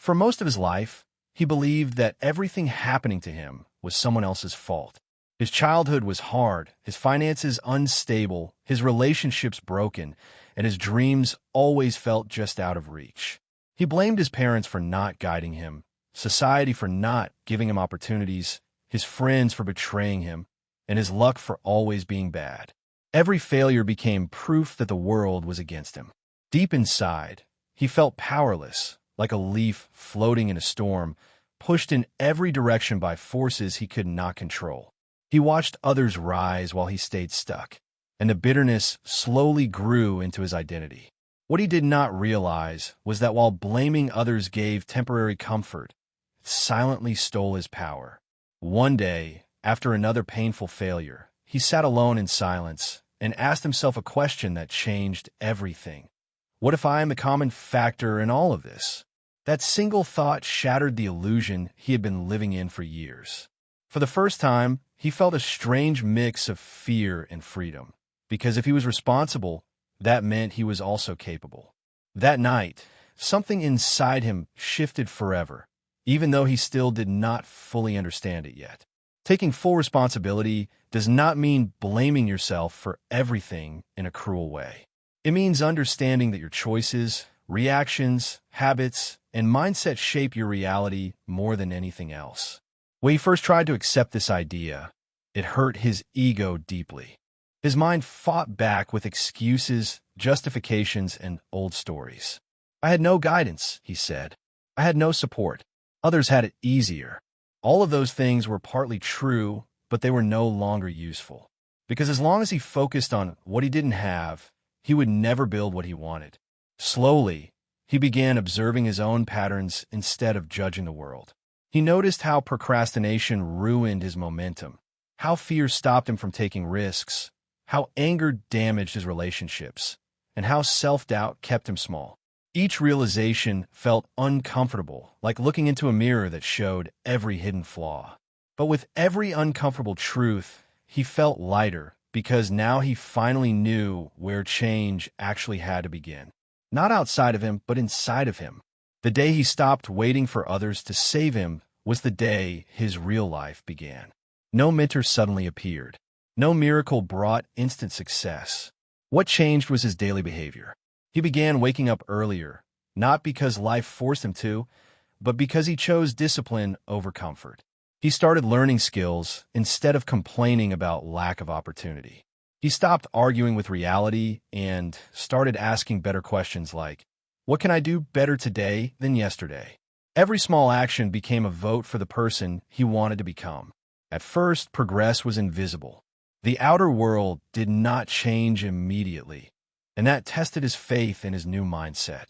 For most of his life, he believed that everything happening to him was someone else's fault. His childhood was hard, his finances unstable, his relationships broken, and his dreams always felt just out of reach. He blamed his parents for not guiding him, society for not giving him opportunities, his friends for betraying him, and his luck for always being bad. Every failure became proof that the world was against him. Deep inside, he felt powerless, like a leaf floating in a storm, pushed in every direction by forces he could not control. He watched others rise while he stayed stuck, and the bitterness slowly grew into his identity. What he did not realize was that while blaming others gave temporary comfort, it silently stole his power. One day, after another painful failure, he sat alone in silence and asked himself a question that changed everything. What if I am a common factor in all of this? That single thought shattered the illusion he had been living in for years. For the first time, he felt a strange mix of fear and freedom, because if he was responsible, that meant he was also capable. That night, something inside him shifted forever, even though he still did not fully understand it yet. Taking full responsibility does not mean blaming yourself for everything in a cruel way. It means understanding that your choices, reactions, habits, and mindset shape your reality more than anything else. When he first tried to accept this idea, it hurt his ego deeply. His mind fought back with excuses, justifications, and old stories. I had no guidance, he said. I had no support. Others had it easier. All of those things were partly true, but they were no longer useful. Because as long as he focused on what he didn't have, he would never build what he wanted. Slowly, he began observing his own patterns instead of judging the world. He noticed how procrastination ruined his momentum, how fear stopped him from taking risks, how anger damaged his relationships, and how self-doubt kept him small. Each realization felt uncomfortable, like looking into a mirror that showed every hidden flaw. But with every uncomfortable truth, he felt lighter, because now he finally knew where change actually had to begin. Not outside of him, but inside of him. The day he stopped waiting for others to save him was the day his real life began. No mentor suddenly appeared. No miracle brought instant success. What changed was his daily behavior. He began waking up earlier, not because life forced him to, but because he chose discipline over comfort. He started learning skills instead of complaining about lack of opportunity. He stopped arguing with reality and started asking better questions like, what can I do better today than yesterday? Every small action became a vote for the person he wanted to become. At first, progress was invisible. The outer world did not change immediately, and that tested his faith in his new mindset.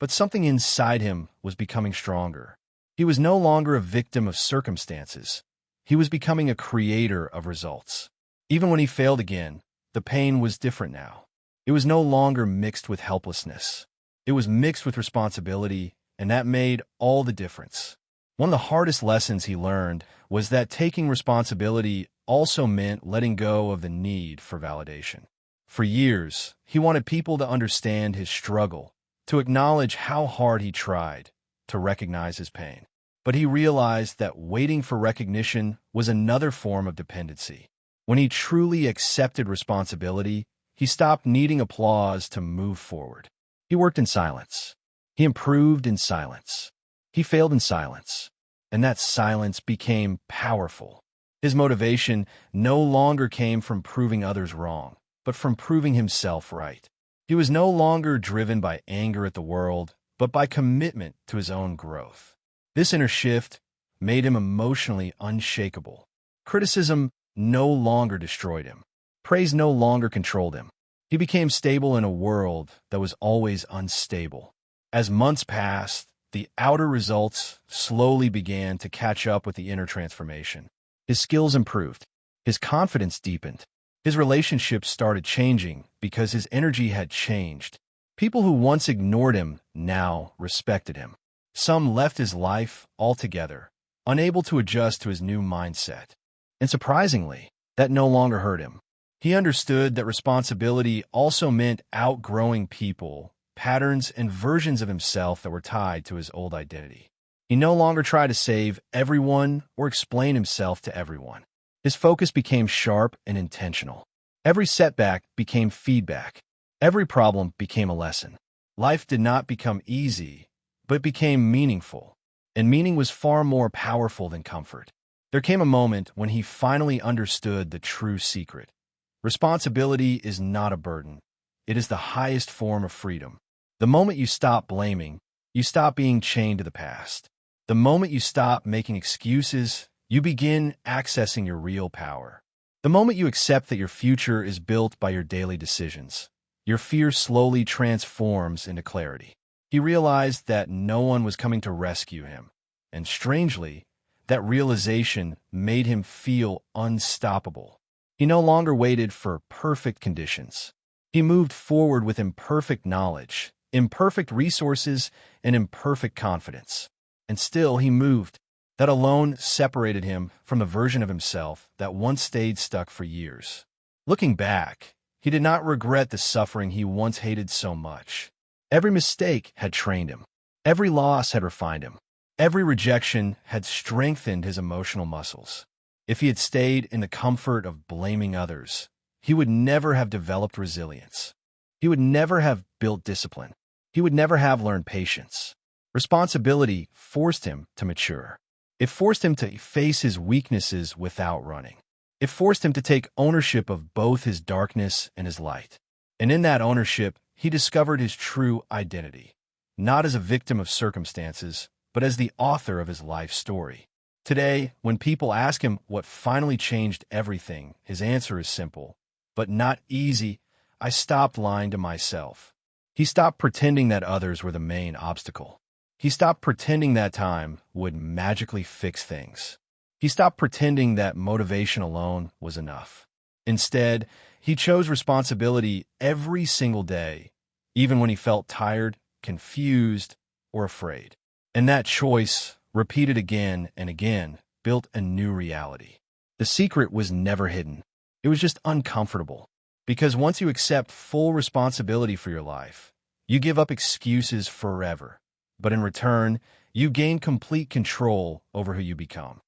But something inside him was becoming stronger. He was no longer a victim of circumstances. He was becoming a creator of results. Even when he failed again, the pain was different now. It was no longer mixed with helplessness. It was mixed with responsibility, and that made all the difference. One of the hardest lessons he learned was that taking responsibility also meant letting go of the need for validation. For years, he wanted people to understand his struggle, to acknowledge how hard he tried, to recognize his pain. But he realized that waiting for recognition was another form of dependency. When he truly accepted responsibility, he stopped needing applause to move forward. He worked in silence. He improved in silence. He failed in silence. And that silence became powerful. His motivation no longer came from proving others wrong, but from proving himself right. He was no longer driven by anger at the world, but by commitment to his own growth. This inner shift made him emotionally unshakable. Criticism no longer destroyed him. Praise no longer controlled him. He became stable in a world that was always unstable. As months passed, the outer results slowly began to catch up with the inner transformation. His skills improved. His confidence deepened. His relationships started changing because his energy had changed. People who once ignored him now respected him. Some left his life altogether, unable to adjust to his new mindset. And surprisingly, that no longer hurt him. He understood that responsibility also meant outgrowing people patterns, and versions of himself that were tied to his old identity. He no longer tried to save everyone or explain himself to everyone. His focus became sharp and intentional. Every setback became feedback. Every problem became a lesson. Life did not become easy, but became meaningful. And meaning was far more powerful than comfort. There came a moment when he finally understood the true secret. Responsibility is not a burden. It is the highest form of freedom. The moment you stop blaming, you stop being chained to the past. The moment you stop making excuses, you begin accessing your real power. The moment you accept that your future is built by your daily decisions, your fear slowly transforms into clarity. He realized that no one was coming to rescue him, and strangely, that realization made him feel unstoppable. He no longer waited for perfect conditions. He moved forward with imperfect knowledge, imperfect resources, and imperfect confidence. And still he moved. That alone separated him from the version of himself that once stayed stuck for years. Looking back, he did not regret the suffering he once hated so much. Every mistake had trained him. Every loss had refined him. Every rejection had strengthened his emotional muscles. If he had stayed in the comfort of blaming others, he would never have developed resilience. He would never have built discipline. He would never have learned patience. Responsibility forced him to mature. It forced him to face his weaknesses without running. It forced him to take ownership of both his darkness and his light. And in that ownership, he discovered his true identity, not as a victim of circumstances, but as the author of his life story. Today, when people ask him what finally changed everything, his answer is simple, but not easy. I stopped lying to myself. He stopped pretending that others were the main obstacle. He stopped pretending that time would magically fix things. He stopped pretending that motivation alone was enough. Instead, he chose responsibility every single day, even when he felt tired, confused, or afraid. And that choice, repeated again and again, built a new reality. The secret was never hidden. It was just uncomfortable. Because once you accept full responsibility for your life, you give up excuses forever. But in return, you gain complete control over who you become.